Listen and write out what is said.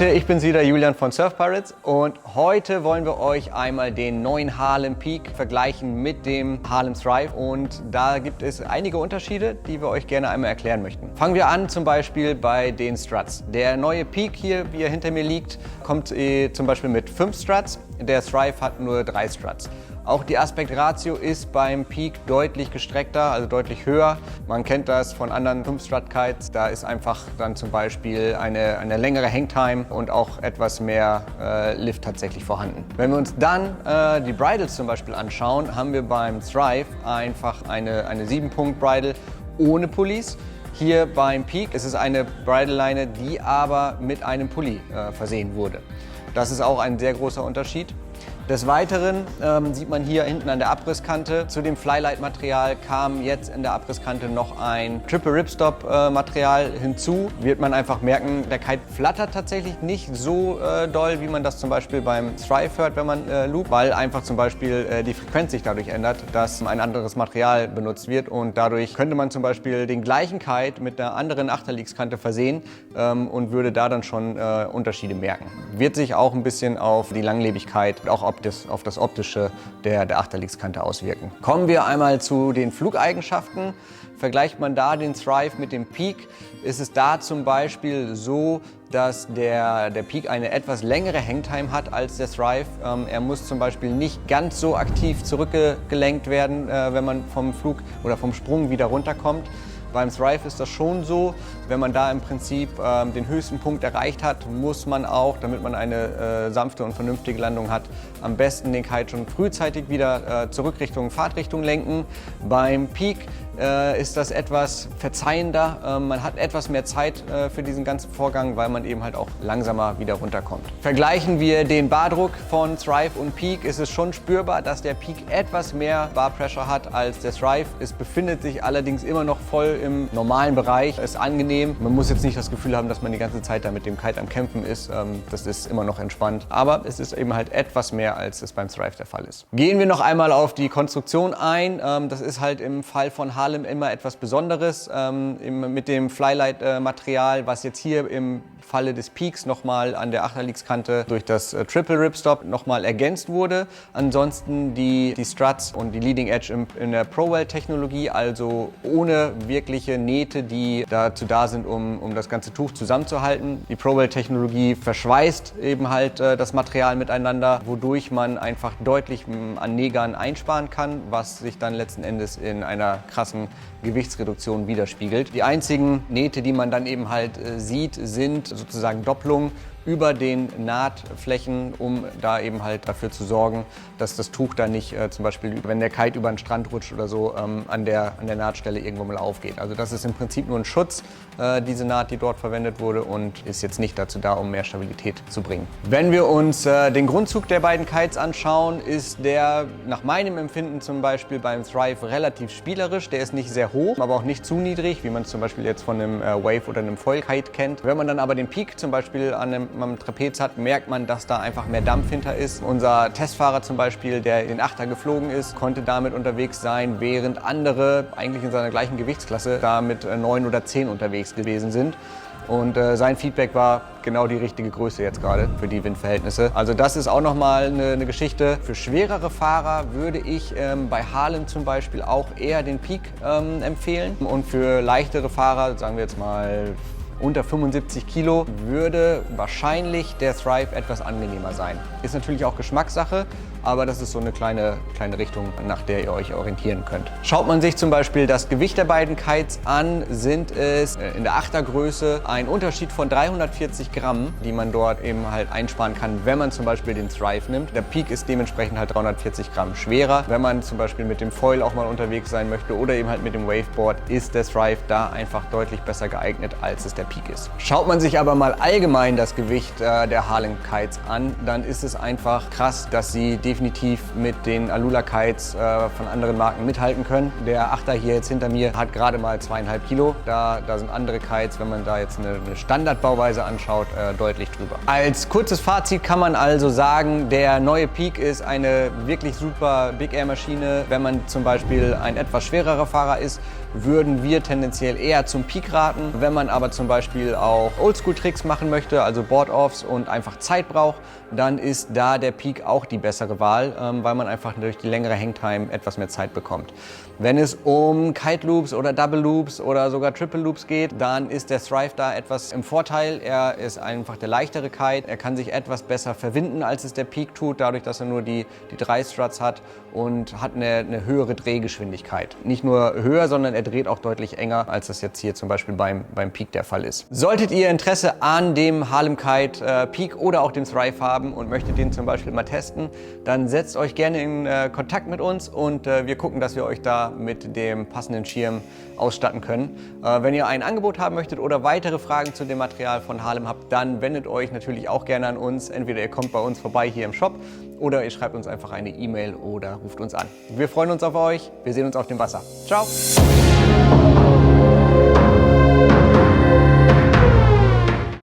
Leute, ich bin's wieder, Julian von Surf Pirates, und heute wollen wir euch einmal den neuen Harlem Peak vergleichen mit dem Harlem Thrive, und da gibt es einige Unterschiede, die wir euch gerne einmal erklären möchten. Fangen wir an zum Beispiel bei den Struts. Der neue Peak hier, wie er hinter mir liegt, kommt zum Beispiel mit 5 Struts, der Thrive hat nur 3 Struts. Auch die Aspektratio ist beim Peak deutlich gestreckter, also deutlich höher. Man kennt das von anderen 5-Strut-Kites. Da ist einfach dann zum Beispiel eine längere Hangtime und auch etwas mehr Lift tatsächlich vorhanden. Wenn wir uns dann die Bridles zum Beispiel anschauen, haben wir beim Thrive einfach eine 7-Punkt-Bridle ohne Pulleys. Hier beim Peak ist es eine Bridle-Leine, die aber mit einem Pulli versehen wurde. Das ist auch ein sehr großer Unterschied. Des Weiteren sieht man hier hinten an der Abrisskante, zu dem Flylight-Material kam jetzt in der Abrisskante noch ein Triple Ripstop-Material hinzu. Wird man einfach merken, der Kite flattert tatsächlich nicht so doll, wie man das zum Beispiel beim Thrive hört, wenn man loopt, weil einfach zum Beispiel die Frequenz sich dadurch ändert, dass ein anderes Material benutzt wird, und dadurch könnte man zum Beispiel den gleichen Kite mit einer anderen Achterliegskante versehen und würde da dann schon Unterschiede merken. Wird sich auch ein bisschen auf die Langlebigkeit, auch auf das Optische der Achterliegskante auswirken. Kommen wir einmal zu den Flugeigenschaften. Vergleicht man da den Thrive mit dem Peak, ist es da zum Beispiel so, dass der Peak eine etwas längere Hangtime hat als der Thrive. Er muss zum Beispiel nicht ganz so aktiv zurückgelenkt werden, wenn man vom Flug oder vom Sprung wieder runterkommt. Beim Thrive ist das schon so, wenn man da im Prinzip den höchsten Punkt erreicht hat, muss man auch, damit man eine sanfte und vernünftige Landung hat, am besten den Kite schon frühzeitig wieder zurück Richtung Fahrtrichtung lenken. Beim Peak ist das etwas verzeihender. Man hat etwas mehr Zeit für diesen ganzen Vorgang, weil man eben halt auch langsamer wieder runterkommt. Vergleichen wir den Bardruck von Thrive und Peak, ist es schon spürbar, dass der Peak etwas mehr Bar Pressure hat als der Thrive. Es befindet sich allerdings immer noch voll im normalen Bereich, ist angenehm. Man muss jetzt nicht das Gefühl haben, dass man die ganze Zeit da mit dem Kite am Kämpfen ist. Das ist immer noch entspannt, aber es ist eben halt etwas mehr, als es beim Thrive der Fall ist. Gehen wir noch einmal auf die Konstruktion ein. Das ist halt im Fall von Harlem immer etwas Besonderes mit dem Flylight-Material, was jetzt hier im Falle des Peaks nochmal an der Achterliegskante durch das Triple Ripstop nochmal ergänzt wurde. Ansonsten die Struts und die Leading Edge in der ProWeld-Technologie, also ohne wirkliche Nähte, die dazu da sind, um das ganze Tuch zusammenzuhalten. Die ProWeld-Technologie verschweißt eben halt das Material miteinander, wodurch man einfach deutlich an Nähgarn einsparen kann, was sich dann letzten Endes in einer krassen Gewichtsreduktion widerspiegelt. Die einzigen Nähte, die man dann eben halt sieht, sind sozusagen Doppelungen über den Nahtflächen, um da eben halt dafür zu sorgen, dass das Tuch da nicht zum Beispiel, wenn der Kite über den Strand rutscht oder so, an der Nahtstelle irgendwo mal aufgeht. Also das ist im Prinzip nur ein Schutz, diese Naht, die dort verwendet wurde, und ist jetzt nicht dazu da, um mehr Stabilität zu bringen. Wenn wir uns den Grundzug der beiden Kites anschauen, ist der nach meinem Empfinden zum Beispiel beim Thrive relativ spielerisch. Der ist nicht sehr hoch, aber auch nicht zu niedrig, wie man es zum Beispiel jetzt von einem Wave oder einem Foil-Kite kennt. Wenn man dann aber den Peak zum Beispiel am Trapez hat, merkt man, dass da einfach mehr Dampf hinter ist. Unser Testfahrer zum Beispiel, der den Achter geflogen ist, konnte damit unterwegs sein, während andere eigentlich in seiner gleichen Gewichtsklasse da mit 9 oder 10 unterwegs gewesen sind. Und sein Feedback war genau die richtige Größe jetzt gerade für die Windverhältnisse. Also das ist auch nochmal eine Geschichte. Für schwerere Fahrer würde ich bei Harlem zum Beispiel auch eher den Peak empfehlen. Und für leichtere Fahrer, sagen wir jetzt mal unter 75 Kilo, würde wahrscheinlich der Thrive etwas angenehmer sein. Ist natürlich auch Geschmackssache, aber das ist so eine kleine Richtung, nach der ihr euch orientieren könnt. Schaut man sich zum Beispiel das Gewicht der beiden Kites an, sind es in der Achtergröße ein Unterschied von 340 Gramm, die man dort eben halt einsparen kann, wenn man zum Beispiel den Thrive nimmt. Der Peak ist dementsprechend halt 340 Gramm schwerer. Wenn man zum Beispiel mit dem Foil auch mal unterwegs sein möchte oder eben halt mit dem Waveboard, ist der Thrive da einfach deutlich besser geeignet, als es der Peak ist. Schaut man sich aber mal allgemein das Gewicht der Harlem Kites an, dann ist es einfach krass, dass sie definitiv mit den Alula Kites von anderen Marken mithalten können. Der Achter hier jetzt hinter mir hat gerade mal 2,5 Kilo. Da sind andere Kites, wenn man da jetzt eine Standardbauweise anschaut, deutlich drüber. Als kurzes Fazit kann man also sagen, der neue Peak ist eine wirklich super Big Air Maschine. Wenn man zum Beispiel ein etwas schwererer Fahrer ist, würden wir tendenziell eher zum Peak raten. Wenn man aber zum Beispiel Beispiel auch Oldschool-Tricks machen möchte, also Board-Offs und einfach Zeit braucht, dann ist da der Peak auch die bessere Wahl, weil man einfach durch die längere Hangtime etwas mehr Zeit bekommt. Wenn es um Kite Loops oder Double Loops oder sogar Triple Loops geht, dann ist der Thrive da etwas im Vorteil. Er ist einfach der leichtere Kite, er kann sich etwas besser verwinden, als es der Peak tut, dadurch, dass er nur die 3 Struts hat und hat eine höhere Drehgeschwindigkeit. Nicht nur höher, sondern er dreht auch deutlich enger, als das jetzt hier zum Beispiel beim Peak der Fall ist. Solltet ihr Interesse an dem Harlem Kite Peak oder auch dem Thrive haben und möchtet den zum Beispiel mal testen, dann setzt euch gerne in Kontakt mit uns und wir gucken, dass wir euch da mit dem passenden Schirm ausstatten können. Wenn ihr ein Angebot haben möchtet oder weitere Fragen zu dem Material von Harlem habt, dann wendet euch natürlich auch gerne an uns. Entweder ihr kommt bei uns vorbei hier im Shop oder ihr schreibt uns einfach eine E-Mail oder ruft uns an. Wir freuen uns auf euch. Wir sehen uns auf dem Wasser. Ciao!